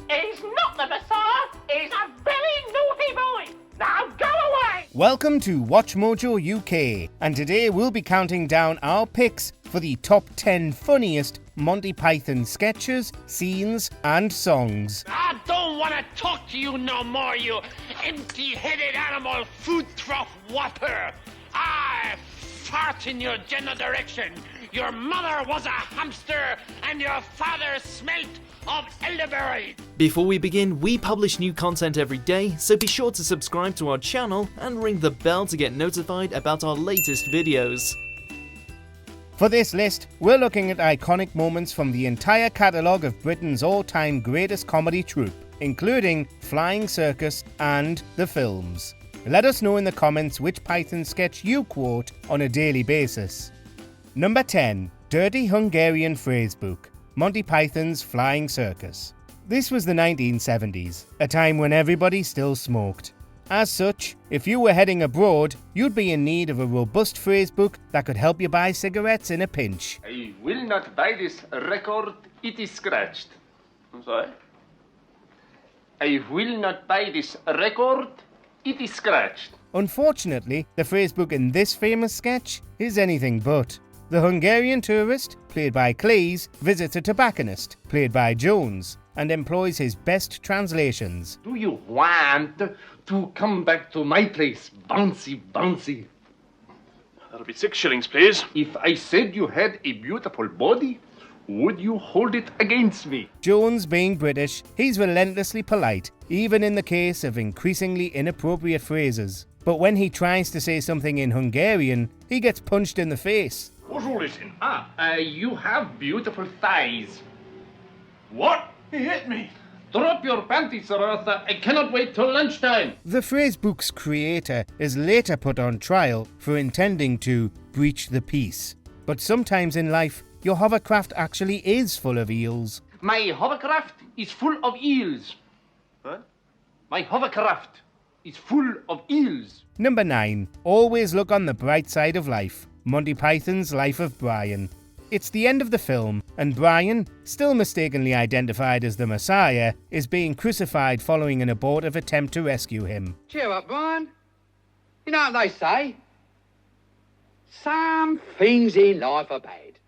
He's not the Messiah. He's a very naughty boy. Now go away. Welcome to WatchMojo UK, and today we'll be counting down our picks for the top 10 funniest Monty Python sketches, scenes and songs. I don't want to talk to you no more, you empty-headed animal food trough whopper. I fart in your general direction. Your mother was a hamster and your father smelt of elderberry. Before we begin, we publish new content every day, so be sure to subscribe to our channel and ring the bell to get notified about our latest videos. For this list, we're looking at iconic moments from the entire catalogue of Britain's all-time greatest comedy troupe, including Flying Circus and the films. Let us know in the comments which Python sketch you quote on a daily basis. Number 10. Dirty Hungarian Phrasebook, Monty Python's Flying Circus. This was the 1970s, a time when everybody still smoked. As such, if you were heading abroad, you'd be in need of a robust phrasebook that could help you buy cigarettes in a pinch. I will not buy this record, it is scratched. I'm sorry? I will not buy this record, it is scratched. Unfortunately, the phrasebook in this famous sketch is anything but. The Hungarian tourist, played by Cleese, visits a tobacconist, played by Jones, and employs his best translations. Do you want to come back to my place, bouncy, bouncy? That'll be 6 shillings, please. If I said you had a beautiful body, would you hold it against me? Jones, being British, he's relentlessly polite, even in the case of increasingly inappropriate phrases. But when he tries to say something in Hungarian, he gets punched in the face. What's all this in? You have beautiful thighs. What? He hit me. Drop your panties, or else I cannot wait till lunchtime. The phrasebook's creator is later put on trial for intending to breach the peace. But sometimes in life, your hovercraft actually is full of eels. My hovercraft is full of eels. What? My hovercraft is full of eels. Number 9. Always look on the bright side of life. Monty Python's Life of Brian. It's the end of the film, and Brian, still mistakenly identified as the Messiah, is being crucified following an abortive attempt to rescue him. Cheer up, Brian. You know what they say? Some things in life are bad.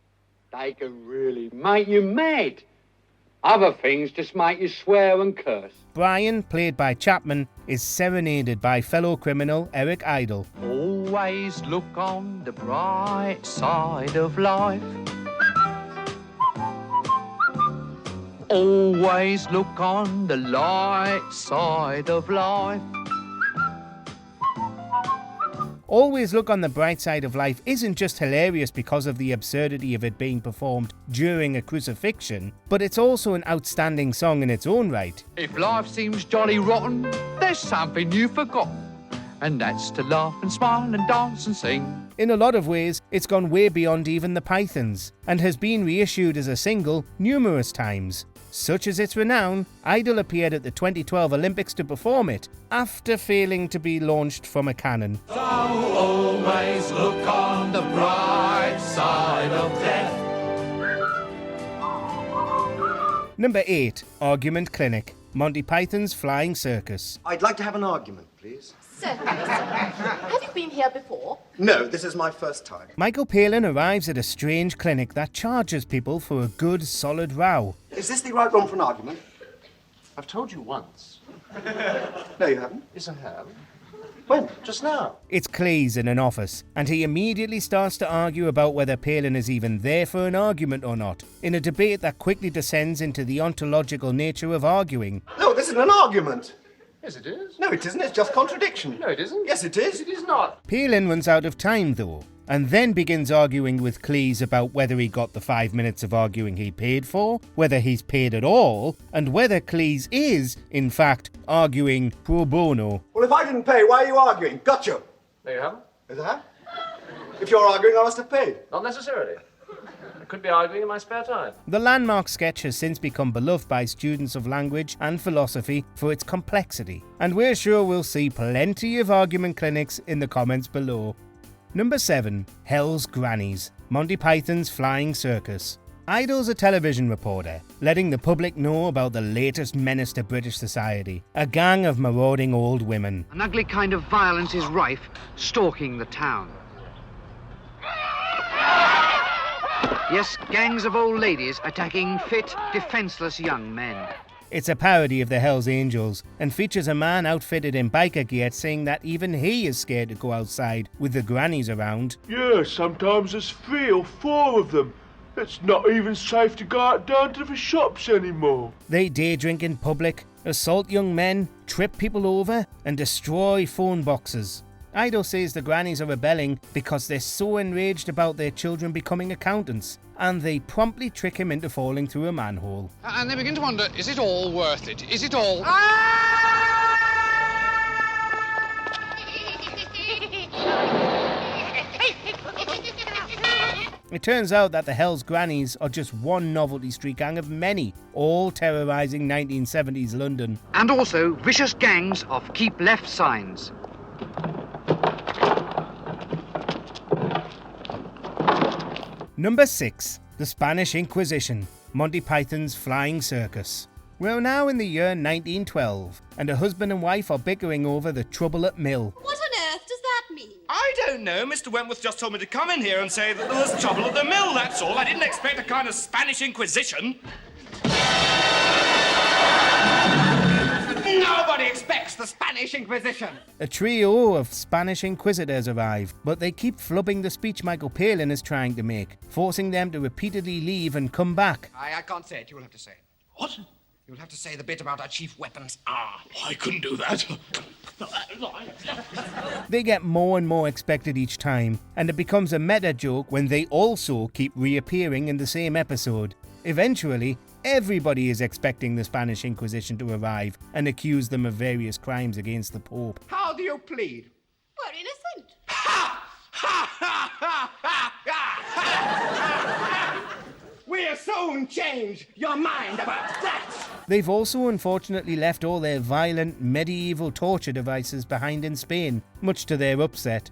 They can really make you mad. Other things just make you swear and curse. Brian, played by Chapman, is serenaded by fellow criminal Eric Idle. Always look on the bright side of life. Always look on the light side of life. Always look on the bright side of life isn't just hilarious because of the absurdity of it being performed during a crucifixion, but it's also an outstanding song in its own right. If life seems jolly rotten, there's something you've forgotten. And that's to laugh and smile and dance and sing. In a lot of ways, it's gone way beyond even the Pythons, and has been reissued as a single numerous times. Such as its renown, Idle appeared at the 2012 Olympics to perform it, after failing to be launched from a cannon. So always look on the bright side of death. Number 8. Argument Clinic, Monty Python's Flying Circus. I'd like to have an argument, please. Certainly, sir. Have you been here before? No, this is my first time. Michael Palin arrives at a strange clinic that charges people for a good, solid row. Is this the right room for an argument? I've told you once. No, you haven't. Yes, I have. When? Just now. It's Cleese in an office, and he immediately starts to argue about whether Palin is even there for an argument or not, in a debate that quickly descends into the ontological nature of arguing. No, this isn't an argument. Yes, it is. No, it isn't. It's just contradiction. No, it isn't. Yes, it is. It is not. Palin runs out of time, though, and then begins arguing with Cleese about whether he got the 5 minutes of arguing he paid for, whether he's paid at all, and whether Cleese is, in fact, arguing pro bono. Well, if I didn't pay, why are you arguing? Gotcha. No, you haven't. Is that? If you're arguing, I must have paid. Not necessarily. I could be arguing in my spare time. The landmark sketch has since become beloved by students of language and philosophy for its complexity, and we're sure we'll see plenty of argument clinics in the comments below. Number 7. Hell's Grannies, Monty Python's Flying Circus. Idol's a television reporter, letting the public know about the latest menace to British society, a gang of marauding old women. An ugly kind of violence is rife, stalking the town. Yes, gangs of old ladies attacking fit, defenseless young men. It's a parody of the Hells Angels and features a man outfitted in biker gear saying that even he is scared to go outside with the grannies around. Yeah, sometimes there's 3 or 4 of them. It's not even safe to go out down to the shops anymore. They day drink in public, assault young men, trip people over, and destroy phone boxes. Idol says the grannies are rebelling because they're so enraged about their children becoming accountants, and they promptly trick him into falling through a manhole. And they begin to wonder, is it all worth it? Is it all... It turns out that the Hells Grannies are just one novelty street gang of many, all terrorising 1970s London. And also vicious gangs of keep left signs. Number 6. The Spanish Inquisition, Monty Python's Flying Circus. We're now in the year 1912, and a husband and wife are bickering over the trouble at mill. What on earth does that mean? I don't know. Mr. Wentworth just told me to come in here and say that there was trouble at the mill, that's all. I didn't expect a kind of Spanish Inquisition. Nobody expects the Spanish Inquisition. A trio of Spanish inquisitors arrive, but they keep flubbing the speech Michael Palin is trying to make, forcing them to repeatedly leave and come back. I can't say it. You'll have to say it. What? You'll have to say the bit about our chief weapons. I couldn't do that. They get more and more expected each time, and it becomes a meta joke when they also keep reappearing in the same episode. Eventually, everybody is expecting the Spanish Inquisition to arrive and accuse them of various crimes against the Pope. How do you plead? We're innocent. We'll soon change your mind about that. They've also unfortunately left all their violent medieval torture devices behind in Spain, much to their upset.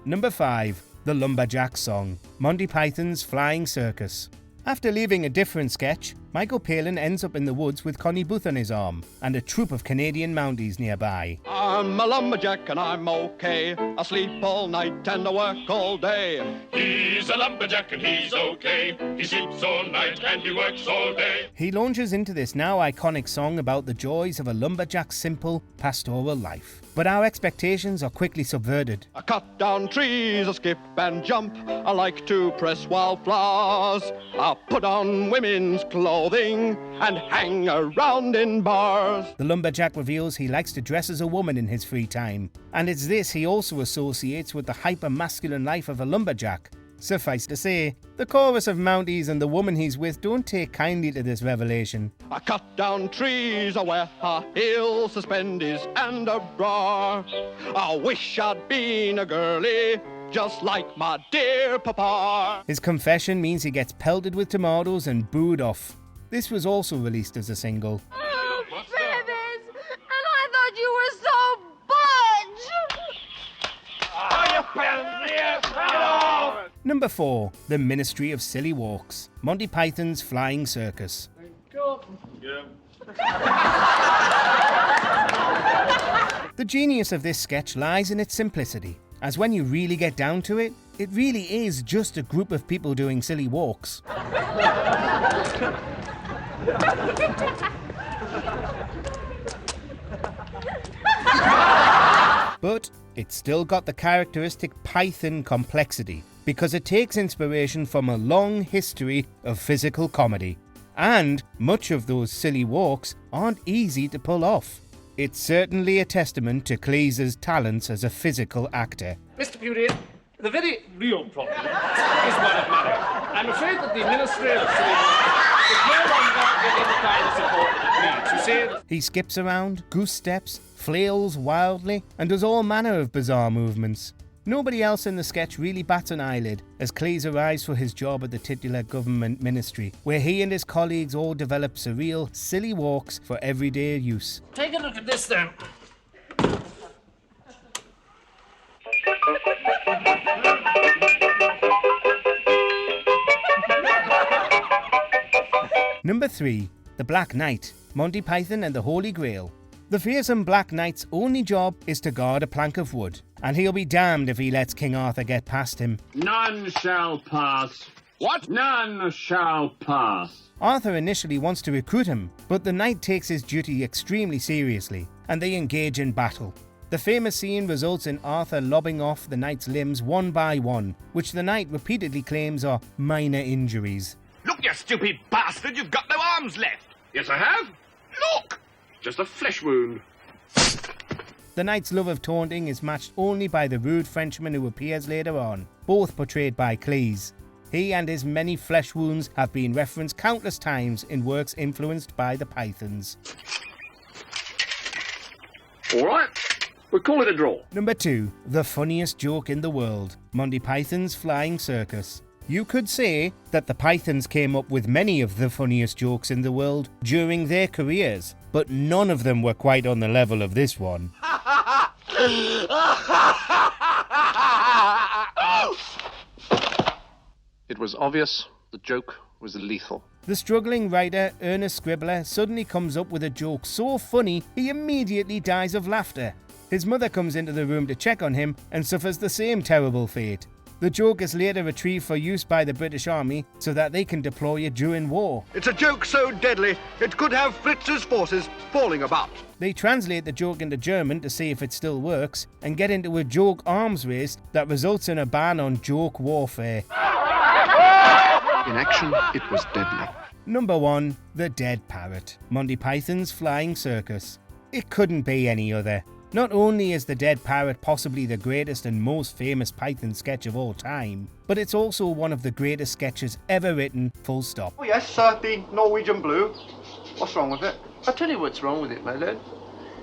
Number 5. The Lumberjack Song, Monty Python's Flying Circus. After leaving a different sketch, Michael Palin ends up in the woods with Connie Booth on his arm and a troop of Canadian Mounties nearby. I'm a lumberjack and I'm okay. I sleep all night and I work all day. He's a lumberjack and he's okay. He sleeps all night and he works all day. He launches into this now iconic song about the joys of a lumberjack's simple pastoral life. But our expectations are quickly subverted. I cut down trees, I skip and jump. I like to press wildflowers. I put on women's clothing and hang around in bars. The lumberjack reveals he likes to dress as a woman in his free time, and it's this he also associates with the hyper-masculine life of a lumberjack. Suffice to say, the chorus of Mounties and the woman he's with don't take kindly to this revelation. I cut down trees, I wear high heels, suspenders and a bra. I wish I'd been a girlie, just like my dear papa. His confession means he gets pelted with tomatoes and booed off. This was also released as a single. Oh, Feathers! And I thought you were so budge! Number 4. The Ministry of Silly Walks, Monty Python's Flying Circus. The genius of this sketch lies in its simplicity, as when you really get down to it, it really is just a group of people doing silly walks. But it's still got the characteristic Python complexity, because it takes inspiration from a long history of physical comedy. And much of those silly walks aren't easy to pull off. It's certainly a testament to Cleese's talents as a physical actor. Mr. Pewdie, the very real problem is one of money. I'm afraid that the Ministry of Civil is no longer getting the kind of support that it needs. You see? He skips around, goose steps, flails wildly, and does all manner of bizarre movements. Nobody else in the sketch really bats an eyelid as Cleese arrives for his job at the titular government ministry, where he and his colleagues all develop surreal, silly walks for everyday use. Take a look at this then. Number 3. The Black Knight, Monty Python and the Holy Grail. The fearsome Black Knight's only job is to guard a plank of wood, and he'll be damned if he lets King Arthur get past him. None shall pass. What? None shall pass. Arthur initially wants to recruit him, but the knight takes his duty extremely seriously, and they engage in battle. The famous scene results in Arthur lobbing off the knight's limbs one by one, which the knight repeatedly claims are minor injuries. Look, you stupid bastard, you've got no arms left. Yes, I have. Look! Just a flesh wound. The knight's love of taunting is matched only by the rude Frenchman who appears later on, both portrayed by Cleese. He and his many flesh wounds have been referenced countless times in works influenced by the Pythons. All right, we'll call it a draw. Number 2. The funniest joke in the world, Monty Python's Flying Circus. You could say that the Pythons came up with many of the funniest jokes in the world during their careers, but none of them were quite on the level of this one. It was obvious the joke was lethal. The struggling writer Ernest Scribbler suddenly comes up with a joke so funny he immediately dies of laughter. His mother comes into the room to check on him and suffers the same terrible fate. The joke is later retrieved for use by the British Army so that they can deploy it during war. It's a joke so deadly, it could have Fritz's forces falling about. They translate the joke into German to see if it still works and get into a joke arms race that results in a ban on joke warfare. In action, it was deadly. Number 1. The Dead Parrot, Monty Python's Flying Circus. It couldn't be any other. Not only is the Dead Parrot possibly the greatest and most famous Python sketch of all time, but it's also one of the greatest sketches ever written, full stop. Oh yes, the Norwegian Blue. What's wrong with it? I'll tell you what's wrong with it, my lad.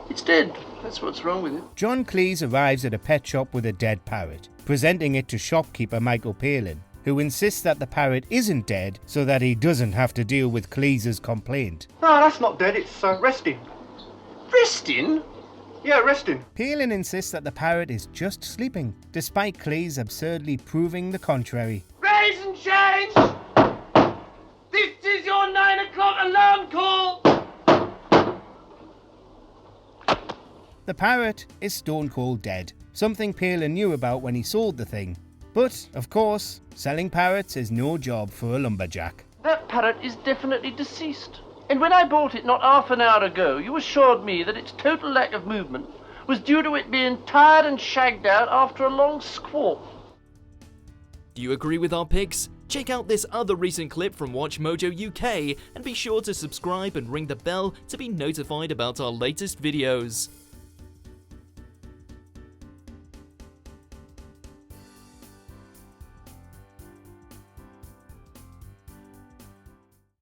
It's dead. That's what's wrong with it. John Cleese arrives at a pet shop with a dead parrot, presenting it to shopkeeper Michael Palin, who insists that the parrot isn't dead so that he doesn't have to deal with Cleese's complaint. No, that's not dead, it's resting. Resting? Yeah, resting. Palin insists that the parrot is just sleeping, despite Cleese absurdly proving the contrary. Raise and change! This is your 9 o'clock alarm call! The parrot is stone cold dead, something Palin knew about when he sold the thing. But, of course, selling parrots is no job for a lumberjack. That parrot is definitely deceased. And when I bought it not half an hour ago, you assured me that its total lack of movement was due to it being tired and shagged out after a long squawk. Do you agree with our picks? Check out this other recent clip from WatchMojo UK and be sure to subscribe and ring the bell to be notified about our latest videos.